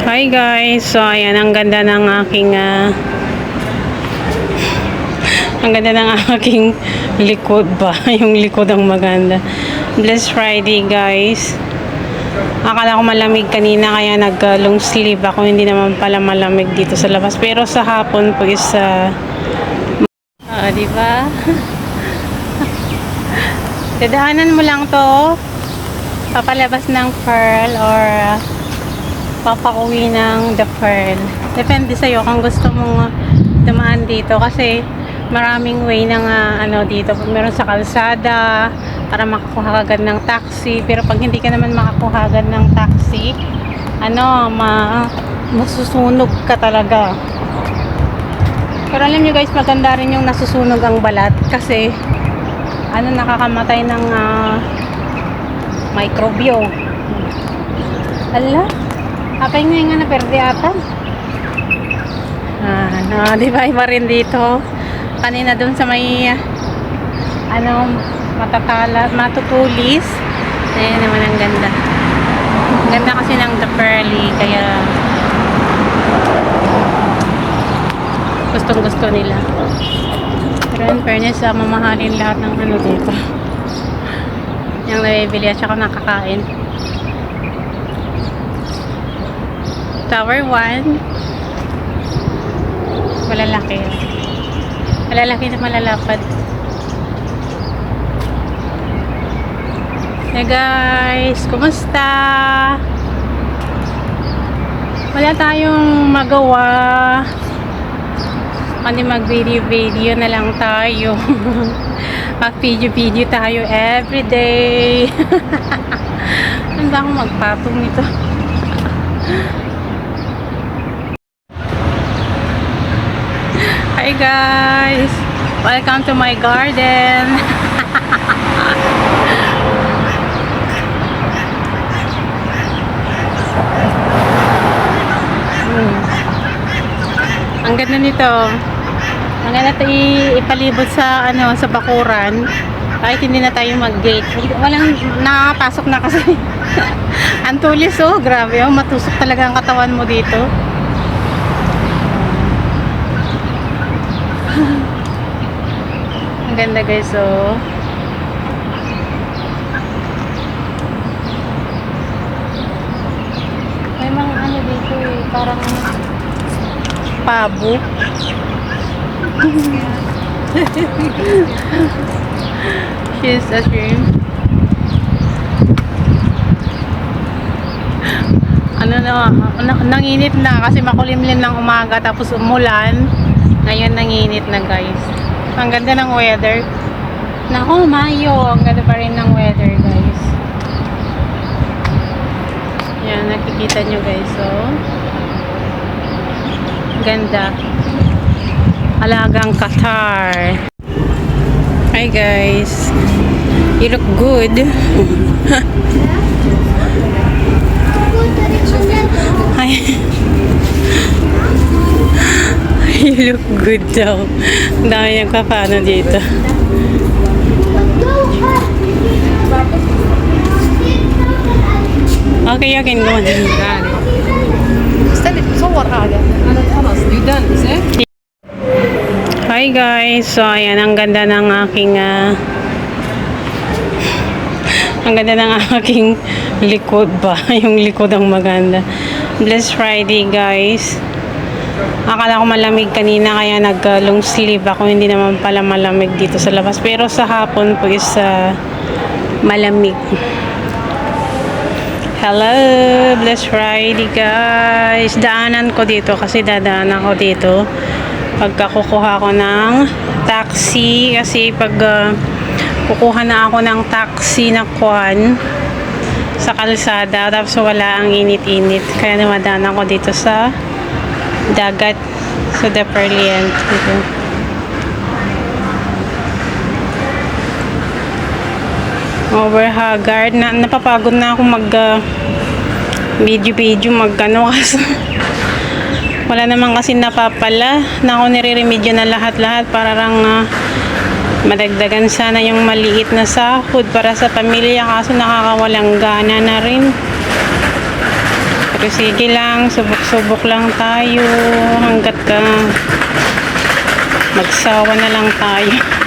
Hi guys, so ayan ang ganda ng aking likod ba. Yung likod ang maganda. Blessed Friday guys. Akala ko malamig kanina kaya nag long sleeve ako, hindi naman pala malamig dito sa labas, pero sa hapon po is di ba? Dadahanan mo lang to papalabas ng pearl or papauwi ng the pearl. Depende sa'yo kung gusto mong dumaan dito kasi maraming way ng dito. Meron sa kalsada para makakuha agad ng taxi, pero pag hindi ka naman makakuha agad ng taxi, masusunog ka talaga. Pero alam nyo guys, maganda rin yung nasusunog ang balat kasi nakakamatay ng microbio. Ala, apay nga na perde ata. Di ba iba rin dito? Kanina doon sa may matutulis. Ayan naman ang ganda. Ganda kasi ng the pearly, kaya gustong gusto nila. Pero in fairness, mamahalin lahat ng dito. Yung nabibili at saka nakakain. Tower 1. Malalaki. Malalaki na malalapad. Hey guys, kumusta? Wala tayong magawa. Kundi mag-video na lang tayo. Mag-video tayo everyday. Handa akong magpatong nito. Hi guys! Welcome to my garden! Ang ganda nito. Ang ganda ito ipalibot sa sa bakuran. Kahit hindi na tayo mag-gate. Walang nakapasok na kasi. Ang tulis grabe matusok talaga ang katawan mo dito. Ang ganda guys may mga dito parang pabo. She's a shrimp. Nanginit na kasi makulimlim ng umaga tapos umulan. Ngayon nanginit na guys. Ang ganda ng weather. Nako, Mayo. Ang ganda pa rin ng weather guys. Yan, nakikita nyo guys. Ganda. Alagang Qatar. Hi guys. You look good. Hi. You look good daw. Ang dami nagpapano dito. Okay, you can go on. Hi guys. So ayan, ang ganda ng aking likod ba. Yung likod ang maganda. Blessed Friday guys. Akala ko malamig kanina kaya nag long sleeve ako, hindi naman pala malamig dito sa labas, pero sa hapon po is malamig. Hello, Blessed Friday guys. Daanan ko dito kasi dadaanan ko dito pagka kukuha ko ng taxi, kasi pag kukuha na ako ng taxi na kwan sa kalsada tapos wala ang init-init, kaya namadaanan ko dito sa dagat, sa the pearly end dito. Overhaggard na, napapagod na ako mag video kasi wala naman kasi napapala na ako nire-remedyo na lahat para lang madagdagan sana yung maliit na sahod para sa pamilya, kaso nakakawalang gana na rin. Pero sige lang, subok-subok lang tayo hanggat ka magsawa na lang tayo.